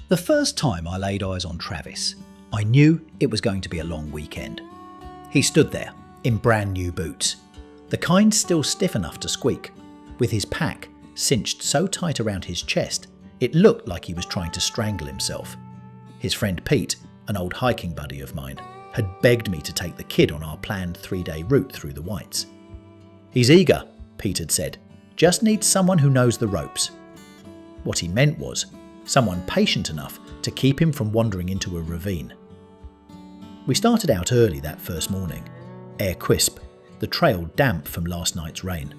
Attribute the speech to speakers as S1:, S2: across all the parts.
S1: The first time I laid eyes on Travis, I knew it was going to be a long weekend. He stood there, in brand new boots, the kind still stiff enough to squeak, with his pack cinched so tight around his chest it looked like he was trying to strangle himself. His friend Pete, an old hiking buddy of mine, had begged me to take the kid on our planned 3-day route through the Whites. "He's eager," Pete had said, "just needs someone who knows the ropes." What he meant was someone patient enough to keep him from wandering into a ravine. We started out early that first morning, air crisp, the trail damp from last night's rain.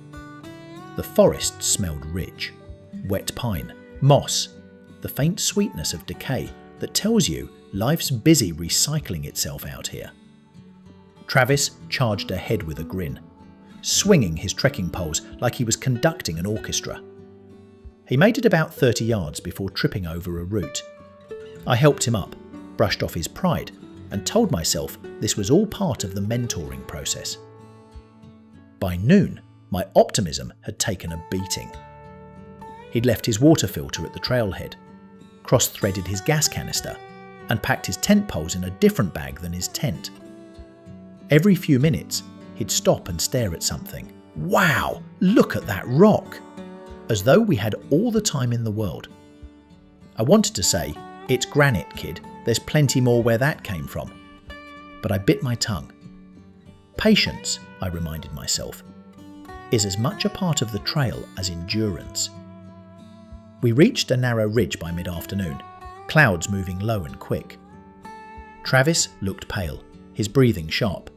S1: The forest smelled rich, wet pine, moss, the faint sweetness of decay that tells you life's busy recycling itself out here. Travis charged ahead with a grin, swinging his trekking poles like he was conducting an orchestra. He made it about 30 yards before tripping over a root. I helped him up, brushed off his pride, and told myself this was all part of the mentoring process. By noon, my optimism had taken a beating. He'd left his water filter at the trailhead, cross-threaded his gas canister, and packed his tent poles in a different bag than his tent. Every few minutes, he'd stop and stare at something. "Wow, look at that rock!" As though we had all the time in the world. I wanted to say, "It's granite, kid, there's plenty more where that came from." But I bit my tongue. Patience, I reminded myself, is as much a part of the trail as endurance. We reached a narrow ridge by mid-afternoon, clouds moving low and quick. Travis looked pale, his breathing sharp.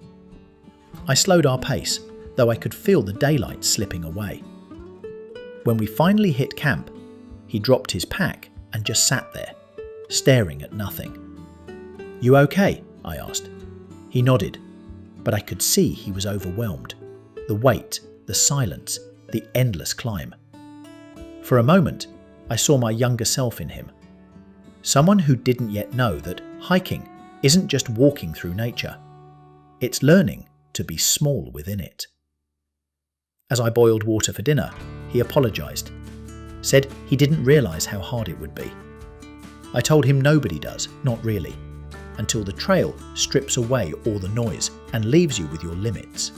S1: I slowed our pace, though I could feel the daylight slipping away. When we finally hit camp, he dropped his pack and just sat there, staring at nothing. "You okay?" I asked. He nodded, but I could see he was overwhelmed. The weight, the silence, the endless climb. For a moment, I saw my younger self in him. Someone who didn't yet know that hiking isn't just walking through nature. It's learning to be small within it. As I boiled water for dinner, he apologised, said he didn't realise how hard it would be. I told him nobody does, not really, until the trail strips away all the noise and leaves you with your limits.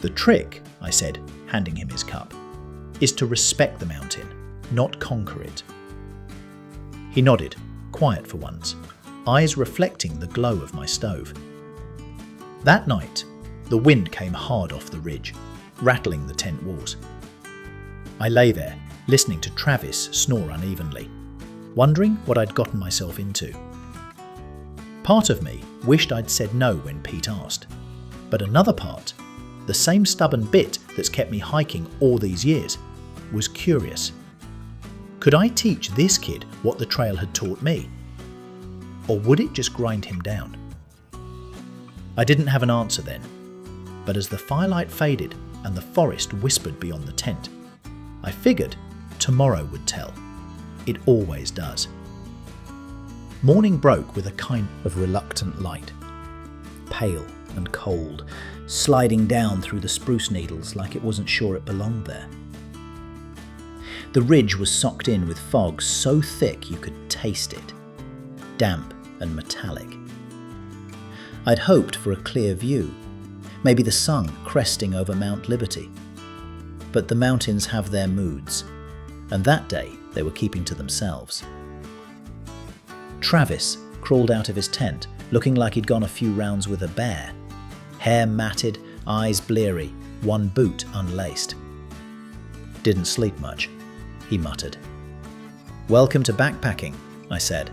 S1: "The trick," I said, handing him his cup, "is to respect the mountain, not conquer it." He nodded, quiet for once, eyes reflecting the glow of my stove. That night, the wind came hard off the ridge, rattling the tent walls. I lay there, listening to Travis snore unevenly, wondering what I'd gotten myself into. Part of me wished I'd said no when Pete asked, but another part, the same stubborn bit that's kept me hiking all these years, was curious. Could I teach this kid what the trail had taught me? Or would it just grind him down? I didn't have an answer then, but as the firelight faded and the forest whispered beyond the tent, I figured tomorrow would tell. It always does. Morning broke with a kind of reluctant light, pale and cold, sliding down through the spruce needles like it wasn't sure it belonged there. The ridge was socked in with fog so thick you could taste it, damp and metallic. I'd hoped for a clear view, maybe the sun cresting over Mount Liberty. But the mountains have their moods, and that day they were keeping to themselves. Travis crawled out of his tent, looking like he'd gone a few rounds with a bear. Hair matted, eyes bleary, one boot unlaced. "Didn't sleep much," he muttered. "Welcome to backpacking," I said,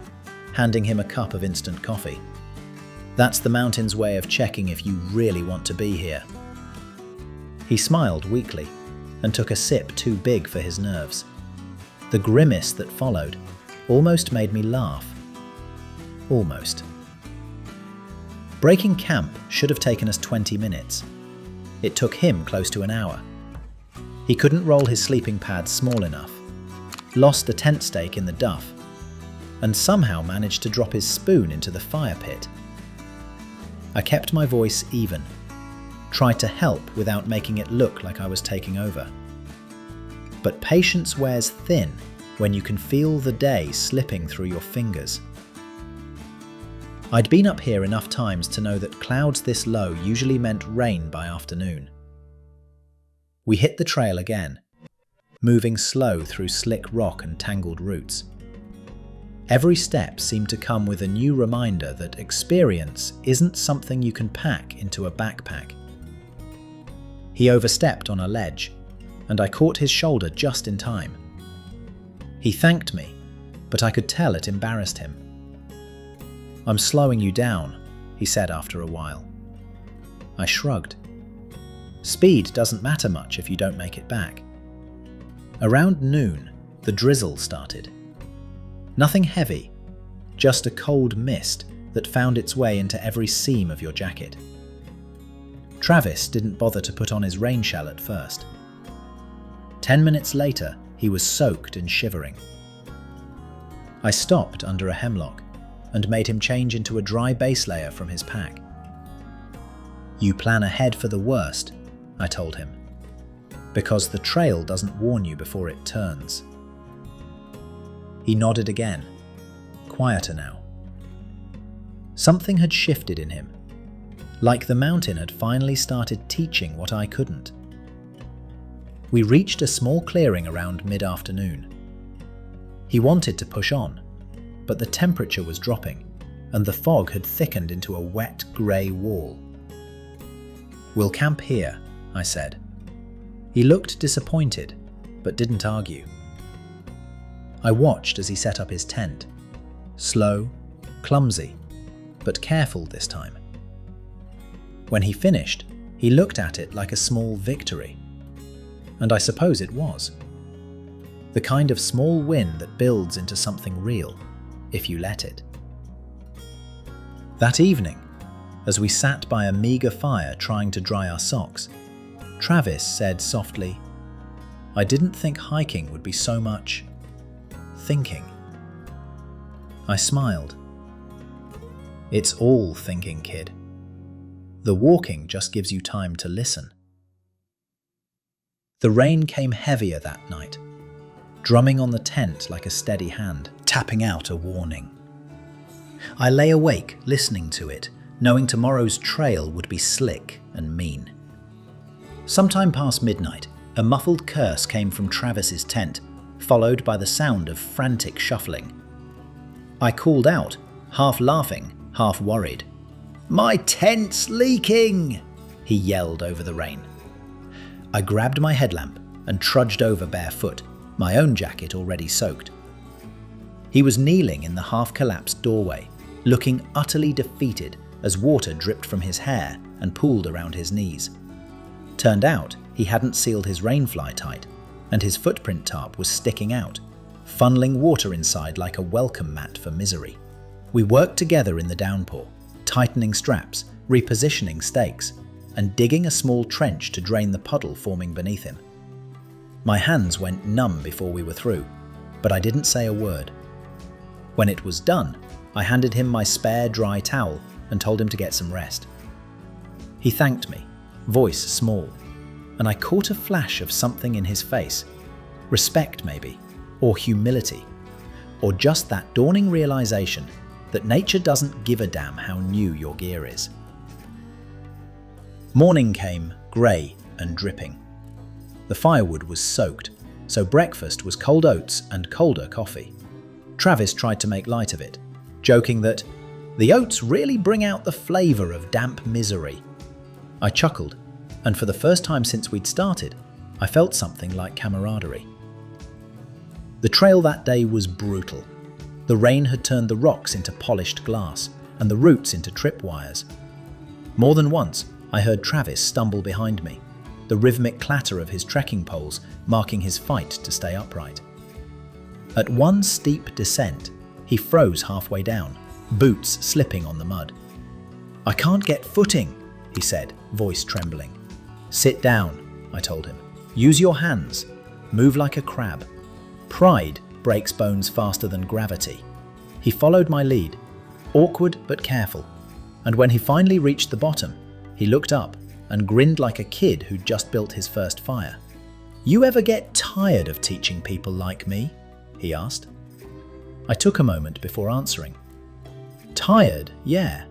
S1: handing him a cup of instant coffee. "That's the mountain's way of checking if you really want to be here." He smiled weakly and took a sip too big for his nerves. The grimace that followed almost made me laugh. Almost. Breaking camp should have taken us 20 minutes. It took him close to an hour. He couldn't roll his sleeping pad small enough, lost a tent stake in the duff, and somehow managed to drop his spoon into the fire pit. I kept my voice even, tried to help without making it look like I was taking over. But patience wears thin when you can feel the day slipping through your fingers. I'd been up here enough times to know that clouds this low usually meant rain by afternoon. We hit the trail again, moving slow through slick rock and tangled roots. Every step seemed to come with a new reminder that experience isn't something you can pack into a backpack. He overstepped on a ledge, and I caught his shoulder just in time. He thanked me, but I could tell it embarrassed him. "I'm slowing you down," he said after a while. I shrugged. Speed doesn't matter much if you don't make it back. Around noon, the drizzle started. Nothing heavy, just a cold mist that found its way into every seam of your jacket. Travis didn't bother to put on his rain shell at first. 10 minutes later, he was soaked and shivering. I stopped under a hemlock and made him change into a dry base layer from his pack. "You plan ahead for the worst," I told him, "because the trail doesn't warn you before it turns." He nodded again, quieter now. Something had shifted in him, like the mountain had finally started teaching what I couldn't. We reached a small clearing around mid-afternoon. He wanted to push on, but the temperature was dropping, and the fog had thickened into a wet grey wall. "We'll camp here," I said. He looked disappointed, but didn't argue. I watched as he set up his tent. Slow, clumsy, but careful this time. When he finished, he looked at it like a small victory. And I suppose it was. The kind of small win that builds into something real, if you let it. That evening, as we sat by a meager fire trying to dry our socks, Travis said softly, "I didn't think hiking would be so much thinking." I smiled. "It's all thinking, kid. The walking just gives you time to listen." The rain came heavier that night, drumming on the tent like a steady hand, tapping out a warning. I lay awake listening to it, knowing tomorrow's trail would be slick and mean. Sometime past midnight, a muffled curse came from Travis's tent, followed by the sound of frantic shuffling. I called out, half laughing, half worried. "My tent's leaking!" he yelled over the rain. I grabbed my headlamp and trudged over barefoot, my own jacket already soaked. He was kneeling in the half-collapsed doorway, looking utterly defeated as water dripped from his hair and pooled around his knees. Turned out he hadn't sealed his rainfly tight, and his footprint tarp was sticking out, funneling water inside like a welcome mat for misery. We worked together in the downpour, tightening straps, repositioning stakes, and digging a small trench to drain the puddle forming beneath him. My hands went numb before we were through, but I didn't say a word. When it was done, I handed him my spare dry towel and told him to get some rest. He thanked me, voice small, and I caught a flash of something in his face. Respect maybe, or humility, or just that dawning realization that nature doesn't give a damn how new your gear is. Morning came, grey and dripping. The firewood was soaked, so breakfast was cold oats and colder coffee. Travis tried to make light of it, joking that the oats really bring out the flavour of damp misery. I chuckled, and for the first time since we'd started, I felt something like camaraderie. The trail that day was brutal. The rain had turned the rocks into polished glass and the roots into tripwires. More than once, I heard Travis stumble behind me, the rhythmic clatter of his trekking poles marking his fight to stay upright. At one steep descent, he froze halfway down, boots slipping on the mud. "I can't get footing," he said, voice trembling. "Sit down," I told him. "Use your hands. Move like a crab. Pride breaks bones faster than gravity." He followed my lead, awkward but careful, and when he finally reached the bottom, he looked up and grinned like a kid who'd just built his first fire. "You ever get tired of teaching people like me?" he asked. I took a moment before answering. Tired, yeah.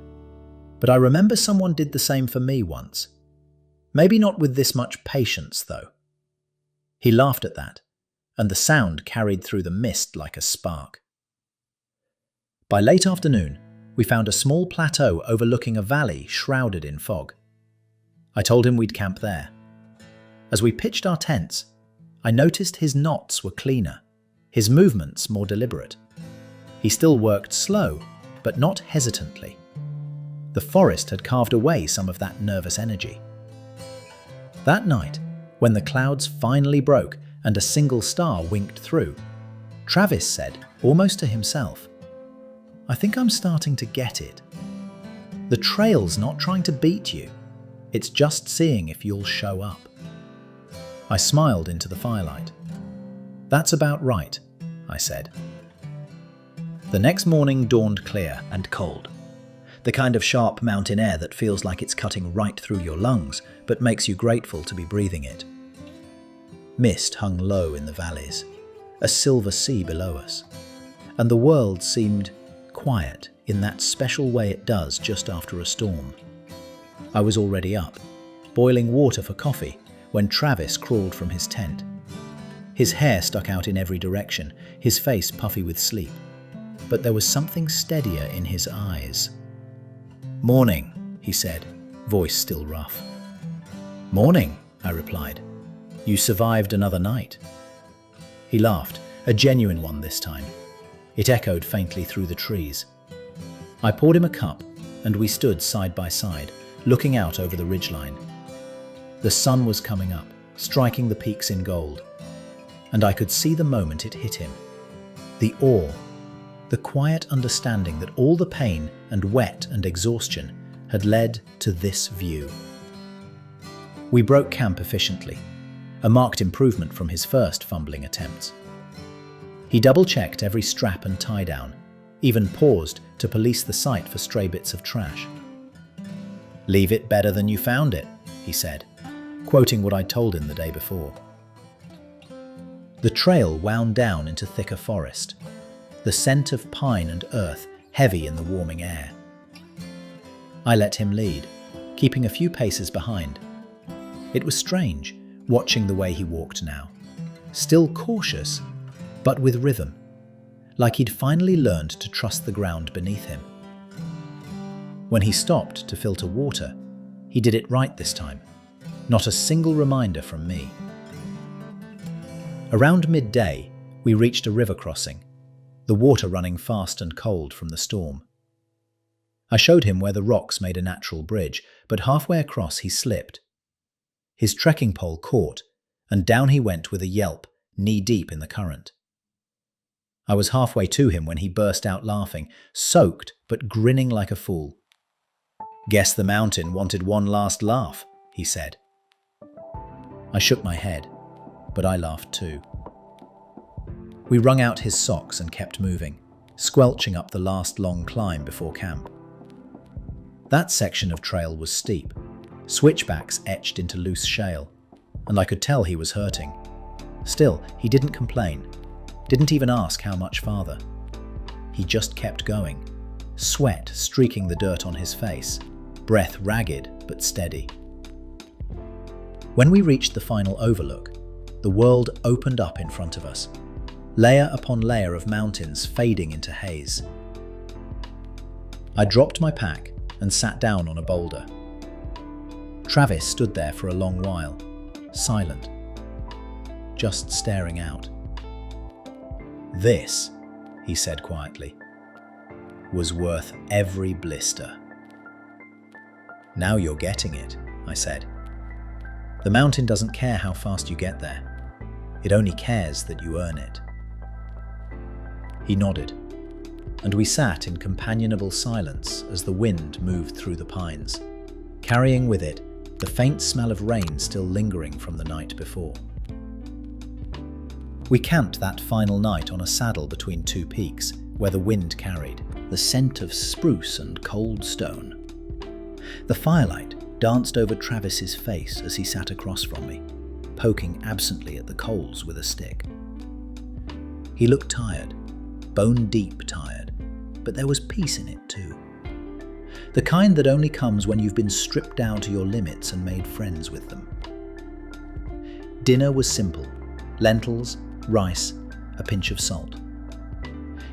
S1: But I remember someone did the same for me once. Maybe not with this much patience, though. He laughed at that, and the sound carried through the mist like a spark. By late afternoon, we found a small plateau overlooking a valley shrouded in fog. I told him we'd camp there. As we pitched our tents, I noticed his knots were cleaner, his movements more deliberate. He still worked slow, but not hesitantly. The forest had carved away some of that nervous energy. That night, when the clouds finally broke and a single star winked through, Travis said, almost to himself, I think I'm starting to get it. The trail's not trying to beat you. It's just seeing if you'll show up. I smiled into the firelight. That's about right, I said. The next morning dawned clear and cold. The kind of sharp mountain air that feels like it's cutting right through your lungs, but makes you grateful to be breathing it. Mist hung low in the valleys, a silver sea below us, and the world seemed quiet in that special way it does just after a storm. I was already up, boiling water for coffee, when Travis crawled from his tent. His hair stuck out in every direction, his face puffy with sleep, but there was something steadier in his eyes. Morning, he said, voice still rough. Morning, I replied. You survived another night. He laughed, a genuine one this time. It echoed faintly through the trees. I poured him a cup, and we stood side by side, looking out over the ridgeline. The sun was coming up, striking the peaks in gold, and I could see the moment it hit him. The awe, the quiet understanding that all the pain and wet and exhaustion had led to this view. We broke camp efficiently, a marked improvement from his first fumbling attempts. He double-checked every strap and tie-down, even paused to police the site for stray bits of trash. Leave it better than you found it, he said, quoting what I'd told him the day before. The trail wound down into thicker forest, the scent of pine and earth heavy in the warming air. I let him lead, keeping a few paces behind. It was strange, watching the way he walked now, still cautious, but with rhythm, like he'd finally learned to trust the ground beneath him. When he stopped to filter water, he did it right this time, not a single reminder from me. Around midday, we reached a river crossing, the water running fast and cold from the storm. I showed him where the rocks made a natural bridge, but halfway across he slipped. His trekking pole caught, and down he went with a yelp, knee-deep in the current. I was halfway to him when he burst out laughing, soaked but grinning like a fool. Guess the mountain wanted one last laugh, he said. I shook my head, but I laughed too. We wrung out his socks and kept moving, squelching up the last long climb before camp. That section of trail was steep, switchbacks etched into loose shale, and I could tell he was hurting. Still, he didn't complain, didn't even ask how much farther. He just kept going, sweat streaking the dirt on his face, breath ragged but steady. When we reached the final overlook, the world opened up in front of us, layer upon layer of mountains fading into haze. I dropped my pack and sat down on a boulder. Travis stood there for a long while, silent, just staring out. This, he said quietly, was worth every blister. Now you're getting it, I said. The mountain doesn't care how fast you get there. It only cares that you earn it. He nodded, and we sat in companionable silence as the wind moved through the pines, carrying with it the faint smell of rain still lingering from the night before. We camped that final night on a saddle between two peaks where the wind carried the scent of spruce and cold stone. The firelight danced over Travis's face as he sat across from me, poking absently at the coals with a stick. He looked tired, bone-deep tired, but there was peace in it too. The kind that only comes when you've been stripped down to your limits and made friends with them. Dinner was simple: lentils, rice, a pinch of salt.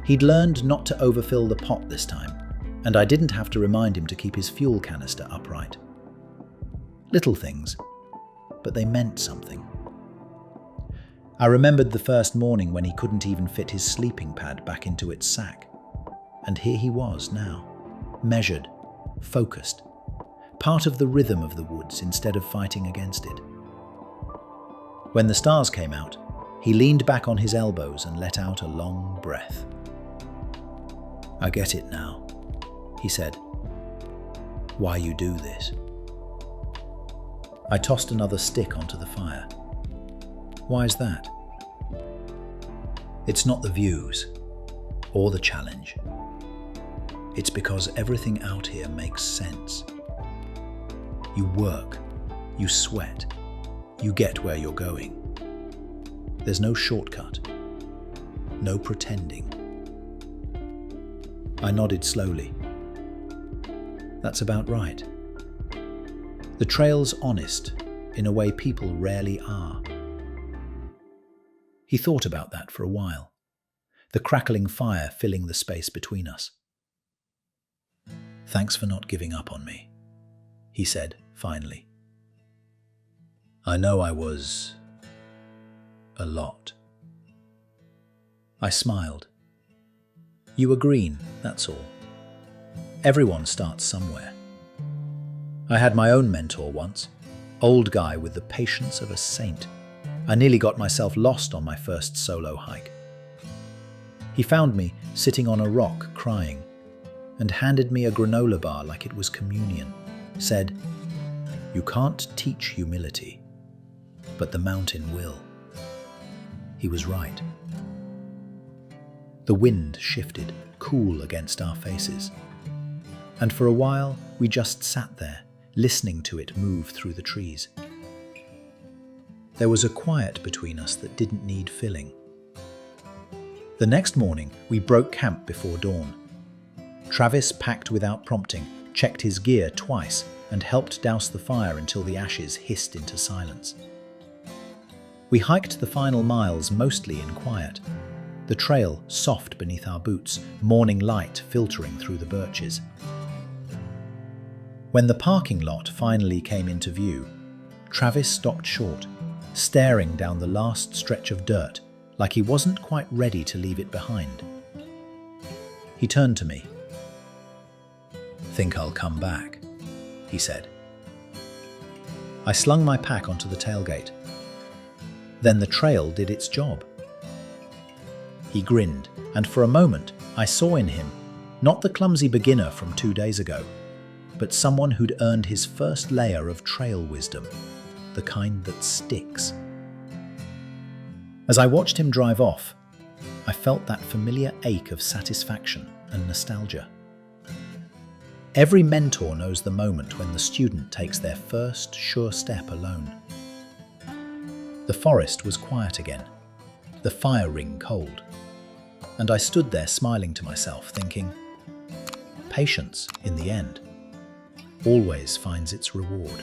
S1: He'd learned not to overfill the pot this time, and I didn't have to remind him to keep his fuel canister upright. Little things, but they meant something. I remembered the first morning when he couldn't even fit his sleeping pad back into its sack. And here he was now, measured, focused, part of the rhythm of the woods instead of fighting against it. When the stars came out, he leaned back on his elbows and let out a long breath. "I get it now," he said. "Why you do this." I tossed another stick onto the fire. "Why's that?" "It's not the views, or the challenge. It's because everything out here makes sense. You work, you sweat, you get where you're going. There's no shortcut, no pretending." I nodded slowly. "That's about right. The trail's honest in a way people rarely are." He thought about that for a while, the crackling fire filling the space between us. "Thanks for not giving up on me," he said finally. "I know I was a lot." I smiled. "You were green, that's all. Everyone starts somewhere. I had my own mentor once, old guy with the patience of a saint. I nearly got myself lost on my first solo hike. He found me sitting on a rock crying and handed me a granola bar like it was communion, said, "You can't teach humility, but the mountain will." He was right. The wind shifted, cool against our faces, and for a while we just sat there, listening to it move through the trees. There was a quiet between us that didn't need filling. The next morning, we broke camp before dawn. Travis packed without prompting, checked his gear twice, and helped douse the fire until the ashes hissed into silence. We hiked the final miles mostly in quiet, the trail soft beneath our boots, morning light filtering through the birches. When the parking lot finally came into view, Travis stopped short, staring down the last stretch of dirt like he wasn't quite ready to leave it behind. He turned to me. "Think I'll come back," he said. I slung my pack onto the tailgate. Then the trail did its job. He grinned, and for a moment I saw in him not the clumsy beginner from 2 days ago, but someone who'd earned his first layer of trail wisdom, the kind that sticks. As I watched him drive off, I felt that familiar ache of satisfaction and nostalgia. Every mentor knows the moment when the student takes their first sure step alone. The forest was quiet again, the fire ring cold, and I stood there smiling to myself, thinking, patience, in the end, always finds its reward.